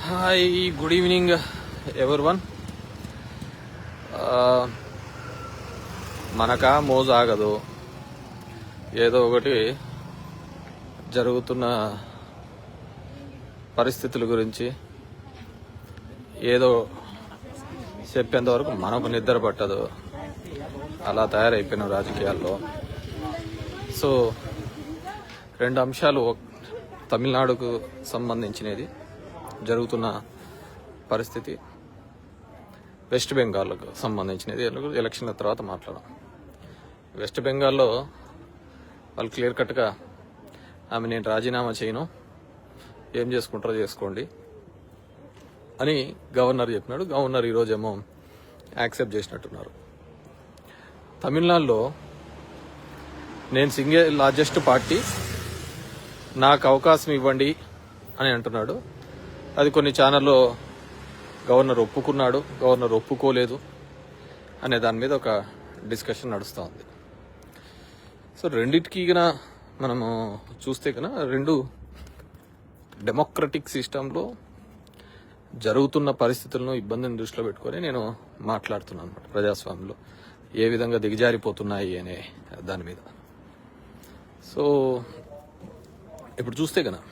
Hi, good evening everyone. మనకా మోజు ఆగదు. ఏదో ఒకటి జరుగుతున్న పరిస్థితుల గురించి ఏదో చెప్పేంత వరకు మనకు నిద్ర పట్టదు. అలా తయారైపోయిన రాజకీయాల్లో. సో రెండు అంశాలు, తమిళనాడుకు సంబంధించినది జరుగుతున్న పరిస్థితి, వెస్ట్ బెంగాల్కు సంబంధించినది. ఎలక్షన్ల తర్వాత మాట్లాడడం. వెస్ట్ బెంగాల్లో వాళ్ళు క్లియర్ కట్గా ఆమె నేను రాజీనామా చేయను, ఏం చేసుకుంటారో చేసుకోండి అని గవర్నర్ చెప్పినాడు. గవర్నర్ ఈరోజేమో యాక్సెప్ట్ చేసినట్టున్నారు. తమిళనాడులో నేను సింగిల్ లార్జెస్ట్ పార్టీ, నాకు అవకాశం ఇవ్వండి అని అంటున్నాడు. అది కొన్ని ఛానల్లో గవర్నర్ ఒప్పుకున్నాడు, గవర్నర్ ఒప్పుకోలేదు అనే దాని మీద ఒక డిస్కషన్ నడుస్తూ ఉంది. సో రెండింటికి గన మనము చూస్తే కన్నా రెండు డెమోక్రటిక్ సిస్టంలో జరుగుతున్న పరిస్థితులను, ఇబ్బందిని దృష్టిలో పెట్టుకొని నేను మాట్లాడుతున్నాను అనమాట. ప్రజాస్వామ్యంలో ఏ విధంగా దిగజారిపోతున్నాయి అనే దాని మీద. సో ఇప్పుడు చూస్తే కన్నా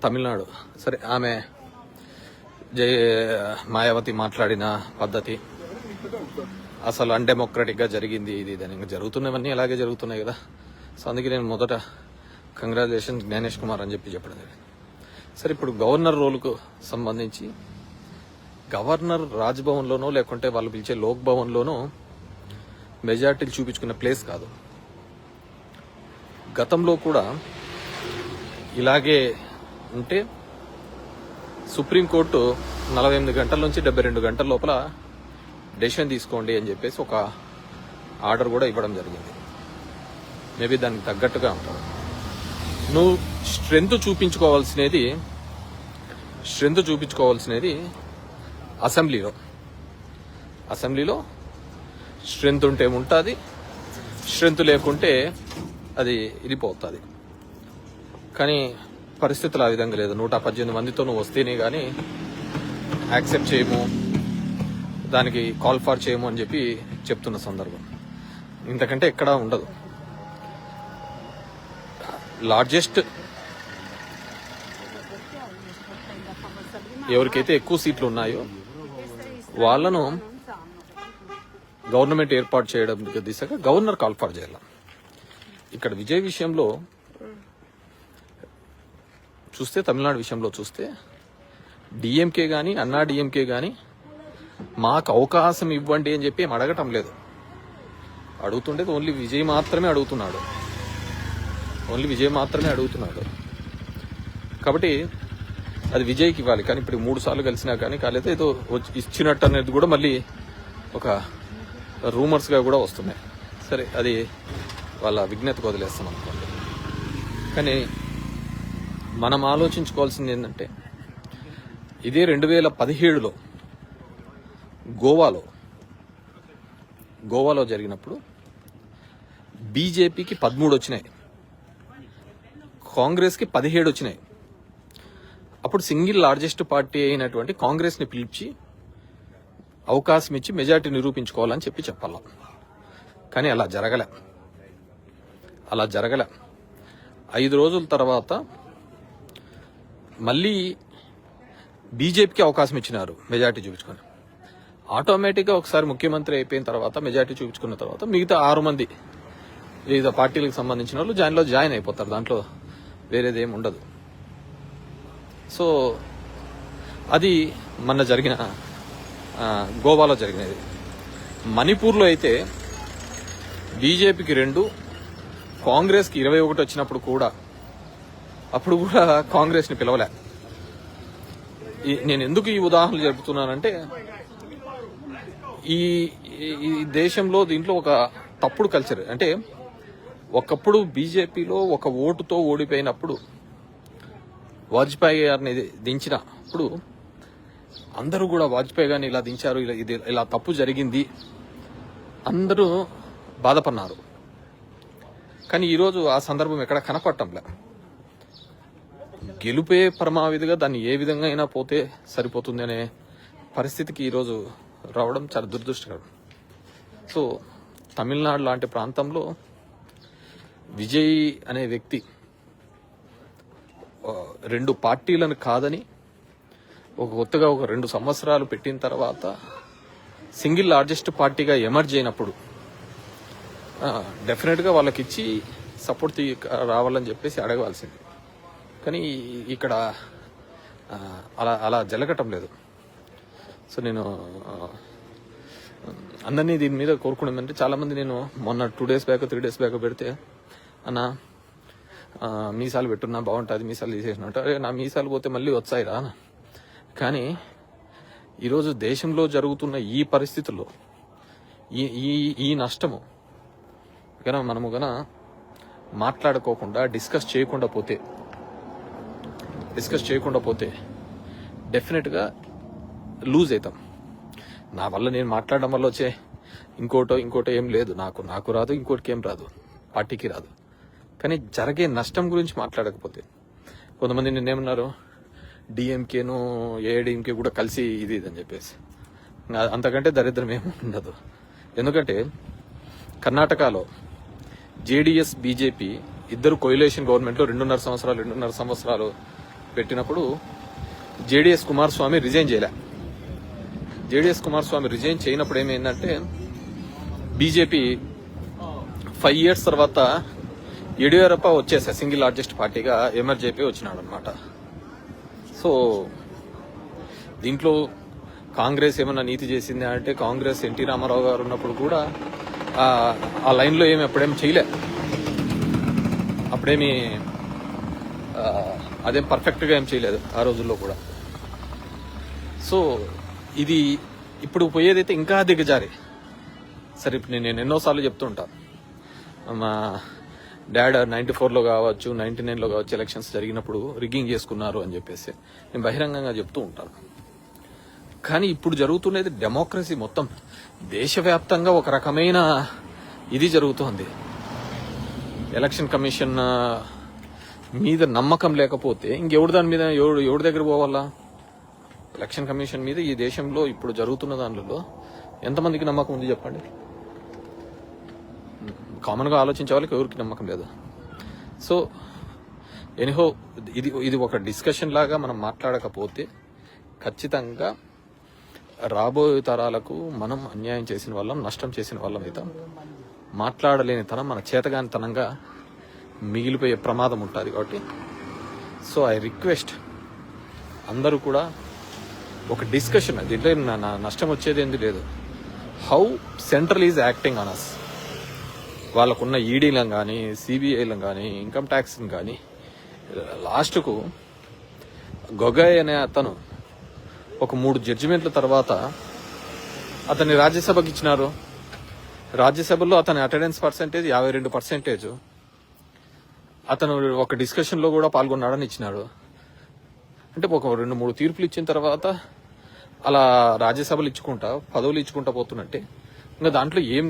తమిళనాడు, సరే ఆమె మాయావతి మాట్లాడిన పద్ధతి అసలు అన్డెమోక్రటిక్గా జరిగింది. ఇది దాని జరుగుతున్నవన్నీ అలాగే జరుగుతున్నాయి కదా. సో అందుకే నేను మొదట కంగ్రాచులేషన్ జ్ఞానేష్ కుమార్ అని చెప్పడం జరిగింది. సరే, ఇప్పుడు గవర్నర్ రోల్కు సంబంధించి గవర్నర్ రాజ్భవన్లోనో లేకుంటే వాళ్ళు పిలిచే లోక్ భవన్లోనో మెజార్టీలు చూపించుకున్న ప్లేస్ కాదు. గతంలో కూడా ఇలాగే ఉంటే సుప్రీంకోర్టు 48 గంటల నుంచి 72 గంటల లోపల డెసిషన్ తీసుకోండి అని చెప్పేసి ఒక ఆర్డర్ కూడా ఇవ్వడం జరిగింది. మేబీ దానికి తగ్గట్టుగా ఉంటారు. నువ్వు స్ట్రెంగ్త్ చూపించుకోవాల్సినది అసెంబ్లీలో స్ట్రెంగ్త్ ఉంటే ఉంటుంది, స్ట్రెంగ్త్ లేకుంటే అది ఇరిపోతుంది. కానీ పరిస్థితులు ఆ విధంగా లేదు. 118 మందితో నువ్వు వస్తేనే కానీ యాక్సెప్ట్ చేయము, దానికి కాల్ ఫర్ చేయము అని చెప్పి చెప్తున్న సందర్భం. ఇంతకంటే ఎక్కడా ఉండదు. లార్జెస్ట్ ఎవరికైతే ఎక్కువ సీట్లు ఉన్నాయో వాళ్ళను గవర్నమెంట్ ఏర్పాటు చేయడం దిశగా గవర్నర్ కాల్ ఫర్ చేయాలి. ఇక్కడ విజయ్ విషయంలో చూస్తే, తమిళనాడు విషయంలో చూస్తే డిఎంకే కానీ అన్నా డిఎంకే కానీ మాకు అవకాశం ఇవ్వండి అని చెప్పి ఏం అడగటం లేదు. అడుగుతుండేది ఓన్లీ విజయ్ మాత్రమే అడుగుతున్నాడు. కాబట్టి అది విజయ్కి ఇవ్వాలి. కానీ ఇప్పుడు 3 సార్లు కలిసినా కానీ కాలేదు, ఏదో ఇచ్చినట్టు అనేది కూడా మళ్ళీ ఒక రూమర్స్గా కూడా వస్తున్నాయి. సరే, అది వాళ్ళ విజ్ఞతకు వదిలేస్తాం అనుకోండి. కానీ మనం ఆలోచించుకోవాల్సింది ఏంటంటే, ఇదే 2017లో గోవాలో జరిగినప్పుడు బీజేపీకి 13 వచ్చినాయి, కాంగ్రెస్కి 17 వచ్చినాయి. అప్పుడు సింగిల్ లార్జెస్ట్ పార్టీ అయినటువంటి కాంగ్రెస్ని పిలిచి అవకాశం ఇచ్చి మెజార్టీ నిరూపించుకోవాలని చెప్పాల. కానీ అలా జరగలే. 5 రోజుల తర్వాత మళ్ళీ బీజేపీకి అవకాశం ఇచ్చినారు మెజార్టీ చూపించుకొని. ఆటోమేటిక్గా ఒకసారి ముఖ్యమంత్రి అయిపోయిన తర్వాత, మెజార్టీ చూపించుకున్న తర్వాత మిగతా 6 మంది వివిధ పార్టీలకు సంబంధించిన వాళ్ళు జాయిన్ అయిపోతారు. దాంట్లో వేరేదేం ఉండదు. సో అది మొన్న జరిగిన గోవాలో జరిగినది. మణిపూర్లో అయితే బీజేపీకి 2, కాంగ్రెస్కి 21 వచ్చినప్పుడు కూడా అప్పుడు కూడా కాంగ్రెస్ని పిలవలే. నేను ఎందుకు ఈ ఉదాహరణలు జరుపుతున్నానంటే, ఈ దేశంలో దీంట్లో ఒక తప్పుడు కల్చర్. అంటే ఒకప్పుడు బీజేపీలో ఒక ఓటుతో ఓడిపోయినప్పుడు వాజ్పేయి గారిని దించినప్పుడు అందరూ కూడా వాజ్పేయి గారిని ఇలా దించారు, ఇలా తప్పు జరిగింది, అందరూ బాధపడినారు. కానీ ఈరోజు ఆ సందర్భం ఎక్కడ కనపడటంలే. గెలుపే పరమావిధిగా దాన్ని ఏ విధంగా అయినా పోతే సరిపోతుంది అనే పరిస్థితికి ఈరోజు రావడం చాలా దురదృష్టకరం. సో తమిళనాడు లాంటి ప్రాంతంలో విజయ్ అనే వ్యక్తి 2 పార్టీలను కాదని కొత్తగా 2 సంవత్సరాలు పెట్టిన తర్వాత సింగిల్ లార్జెస్ట్ పార్టీగా ఎమర్జ్ అయినప్పుడు డెఫినెట్గా వాళ్ళకి ఇచ్చి సపోర్ట్ రావాలని చెప్పేసి అడగవలసింది. కానీ ఇక్కడ అలా జరగటం లేదు. సో నేను అందరినీ దీని మీద కోరుకున్నామంటే చాలామంది, నేను మొన్న 2 days బ్యాక్ 3 days బ్యాక్ పెడితే అన్న మీసాలు పెట్టున్నా బాగుంటుంది, మీసాలు తీసేసినట్టు. అరే నా మీసాలు పోతే మళ్ళీ వచ్చాయి రా. కానీ ఈరోజు దేశంలో జరుగుతున్న ఈ పరిస్థితుల్లో ఈ నష్టము మనము మాట్లాడుకోకుండా డిస్కస్ చేయకుండా పోతే డెఫినెట్గా లూజ్ అవుతాం. నా వల్ల నేను మాట్లాడడం వల్ల వచ్చే ఇంకోటో ఏం లేదు. నాకు రాదు, ఇంకోటికి ఏం రాదు, పార్టీకి రాదు. కానీ జరిగే నష్టం గురించి మాట్లాడకపోతే, కొంతమంది నిన్నేమన్నారు, డిఎంకేను ఏఐడిఎంకే కూడా కలిసి ఇది అని చెప్పేసి, అంతకంటే దరిద్రం ఏమి ఉండదు. ఎందుకంటే కర్ణాటకలో జేడీఎస్ బీజేపీ ఇద్దరు కోయిలేషన్ గవర్నమెంట్లో 2.5 సంవత్సరాలు పెట్టినప్పుడు జేడీఎస్ కుమారస్వామి రిజైన్ చేయలే. జేడీఎస్ కుమారస్వామి రిజైన్ చేయనప్పుడు ఏమైందంటే బీజేపీ 5 years తర్వాత యడియూరప్ప వచ్చేసా సింగిల్ లార్జెస్ట్ పార్టీగా ఎమర్జ్ అయిపోయి వచ్చినాడు అనమాట. సో దీంట్లో కాంగ్రెస్ ఏమన్నా నీతి చేసింది అంటే, కాంగ్రెస్ ఎన్టీ రామారావు గారు ఉన్నప్పుడు కూడా ఆ లైన్లో అప్పుడేమి చేయలే. అప్పుడేమి అదేం పర్ఫెక్ట్గా ఏం చేయలేదు ఆ రోజుల్లో కూడా. సో ఇది ఇప్పుడు పోయేదైతే ఇంకా దిగజారి. సరే, ఇప్పుడు నేను ఎన్నోసార్లు చెప్తుంటా, మా డాడ్ 94లో కావచ్చు 99లో కావచ్చు ఎలక్షన్స్ జరిగినప్పుడు రిగ్గింగ్ చేసుకున్నారు అని చెప్పేసి నేను బహిరంగంగా చెప్తూ ఉంటాను. కానీ ఇప్పుడు జరుగుతున్నది డెమోక్రసీ మొత్తం దేశవ్యాప్తంగా ఒక రకమైన ఇది జరుగుతోంది. ఎలక్షన్ కమిషన్ మీద నమ్మకం లేకపోతే ఇంకెవరి దాని మీద ఎవరి దగ్గర పోవాలా? ఎలక్షన్ కమిషన్ మీద ఈ దేశంలో ఇప్పుడు జరుగుతున్న దానిలో ఎంతమందికి నమ్మకం ఉంది చెప్పండి? కామన్గా ఆలోచించే వాళ్ళకి ఎవరికి నమ్మకం లేదు. సో ఎనీహో ఇది ఒక డిస్కషన్ లాగా మనం మాట్లాడకపోతే ఖచ్చితంగా రాబోయే తరాలకు మనం అన్యాయం చేసిన వాళ్ళం, నష్టం చేసిన వాళ్ళం అవుతాం. మాట్లాడలేని తనం మన చేతగానితనంగా మిగిలిపోయే ప్రమాదం ఉంటుంది. కాబట్టి సో ఐ రిక్వెస్ట్ అందరూ కూడా ఒక డిస్కషన్, దీంట్లో నష్టం వచ్చేది ఏంది లేదు. How central is acting on us, వాళ్ళకున్న ఈడీలను కానీ సిబిఐలను కానీ ఇన్కమ్ ట్యాక్స్ని కానీ, లాస్ట్కు గొగోయ్ అనే అతను ఒక 3 జడ్జిమెంట్ల తర్వాత అతన్ని రాజ్యసభకి ఇచ్చినారు. రాజ్యసభలో అతని అటెండెన్స్ పర్సెంటేజ్ 52%. అతను ఒక డిస్కషన్లో కూడా పాల్గొన్నాడని ఇచ్చినాడు. అంటే ఒక 2-3 తీర్పులు ఇచ్చిన తర్వాత అలా రాజ్యసభలు ఇచ్చుకుంటా పదవులు ఇచ్చుకుంటా పోతున్నట్టే ఇంకా దాంట్లో ఏం